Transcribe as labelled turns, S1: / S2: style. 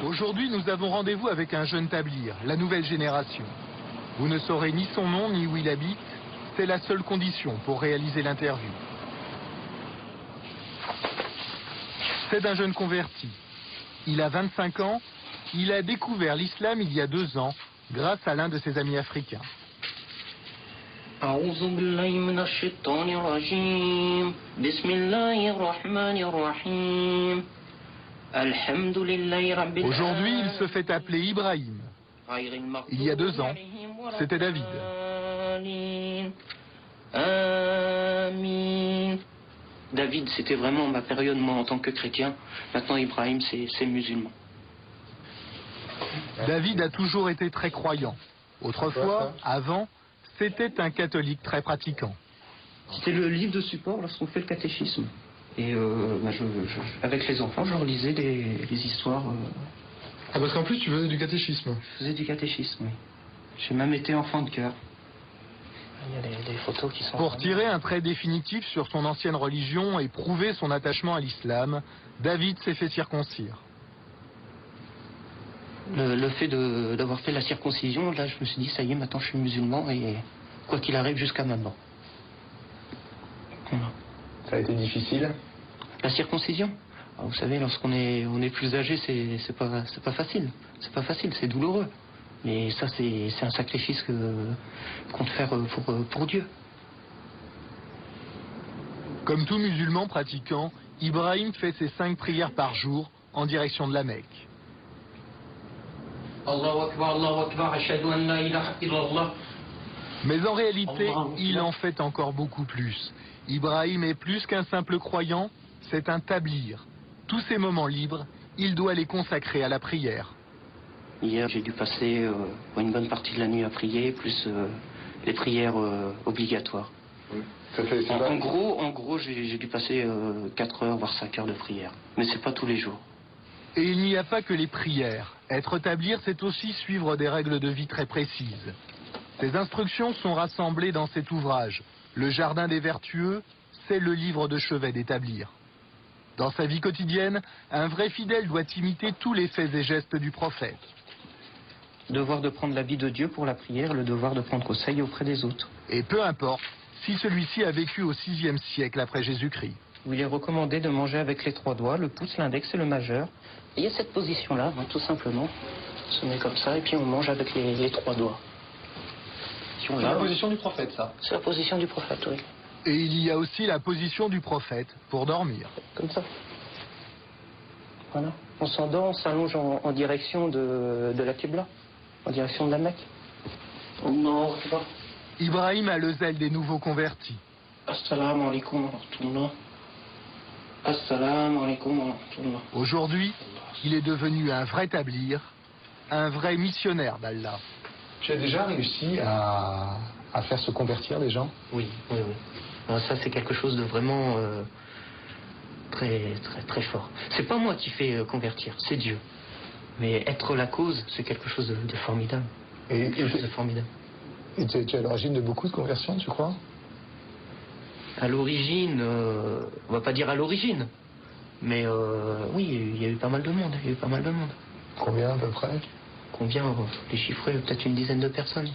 S1: Aujourd'hui, nous avons rendez-vous avec un jeune tablir, la nouvelle génération. Vous ne saurez ni son nom ni où il habite. C'est la seule condition pour réaliser l'interview. C'est d'un jeune converti. Il a 25 ans. Il a découvert l'islam il y a 2 ans grâce à l'un de ses amis africains. Aujourd'hui, il se fait appeler Ibrahim. Il y a 2 ans, c'était David.
S2: David, c'était vraiment ma période, moi, en tant que chrétien. Maintenant, Ibrahim, c'est musulman.
S1: David a toujours été très croyant. Autrefois, avant, c'était un catholique très pratiquant.
S2: C'était le livre de support lorsqu'on fait le catéchisme. Et avec les enfants, je leur lisais des histoires.
S3: Ah, parce qu'en plus, tu faisais du catéchisme.
S2: Je faisais du catéchisme, oui. J'ai même été enfant de cœur. Il y a des photos qui sont...
S1: Pour tirer un trait définitif sur son ancienne religion et prouver son attachement à l'islam, David s'est fait circoncire.
S2: Le fait d'avoir fait la circoncision, là, je me suis dit, ça y est, maintenant je suis musulman et quoi qu'il arrive jusqu'à maintenant. Voilà.
S3: Ça a été difficile?
S2: La circoncision? Alors, vous savez, lorsqu'on est plus âgé, c'est pas facile. C'est pas facile, c'est douloureux. Mais ça, c'est un sacrifice qu'on doit faire pour Dieu.
S1: Comme tout musulman pratiquant, Ibrahim fait ses 5 prières par jour en direction de la Mecque.
S2: Allahu Akbar, ashhadu an la ilaha illallah.
S1: Mais en réalité, il en fait encore beaucoup plus. Ibrahim est plus qu'un simple croyant, c'est un tablir. Tous ses moments libres, il doit les consacrer à la prière.
S2: Hier, j'ai dû passer une bonne partie de la nuit à prier, plus les prières obligatoires.
S3: Oui.
S2: En gros, j'ai dû passer 4 heures, voire 5 heures de prière. Mais c'est pas tous les jours.
S1: Et il n'y a pas que les prières. Être tablir, c'est aussi suivre des règles de vie très précises. Ces instructions sont rassemblées dans cet ouvrage. Le Jardin des Vertueux, c'est le livre de chevet des tablirs. Dans sa vie quotidienne, un vrai fidèle doit imiter tous les faits et gestes du prophète.
S2: Devoir de prendre l'habit de Dieu pour la prière, le devoir de prendre conseil auprès des autres.
S1: Et peu importe si celui-ci a vécu au VIe siècle après Jésus-Christ.
S2: Où il est recommandé de manger avec les 3 doigts, le pouce, l'index et le majeur. Et il y a cette position-là, tout simplement. On se met comme ça et puis on mange avec les 3 doigts.
S3: C'est la position du prophète, ça.
S2: C'est la position du prophète, oui.
S1: Et il y a aussi la position du prophète pour dormir.
S2: Comme ça. Voilà. On s'endort, on s'allonge en direction de la Qibla, en direction de la Mecque. Non, pas.
S1: Ibrahim a le zèle des nouveaux convertis.
S2: Assalamu alaikum wa rahmatullah. Assalamu alaikum wa rahmatullah.
S1: Aujourd'hui, il est devenu un vrai tablir, un vrai missionnaire d'Allah.
S3: Tu as déjà réussi à faire se convertir les gens?
S2: Oui. Alors ça, c'est quelque chose de vraiment très fort. C'est pas moi qui fais convertir, c'est Dieu. Mais être la cause, c'est quelque chose de formidable. Quelque chose de formidable.
S3: Et tu es à l'origine de beaucoup de conversions, tu crois?
S2: À l'origine, on va pas dire à l'origine, mais oui, il y a eu pas mal de monde.
S3: Combien à peu près?
S2: Combien? Les chiffrer, peut-être une dizaine de personnes.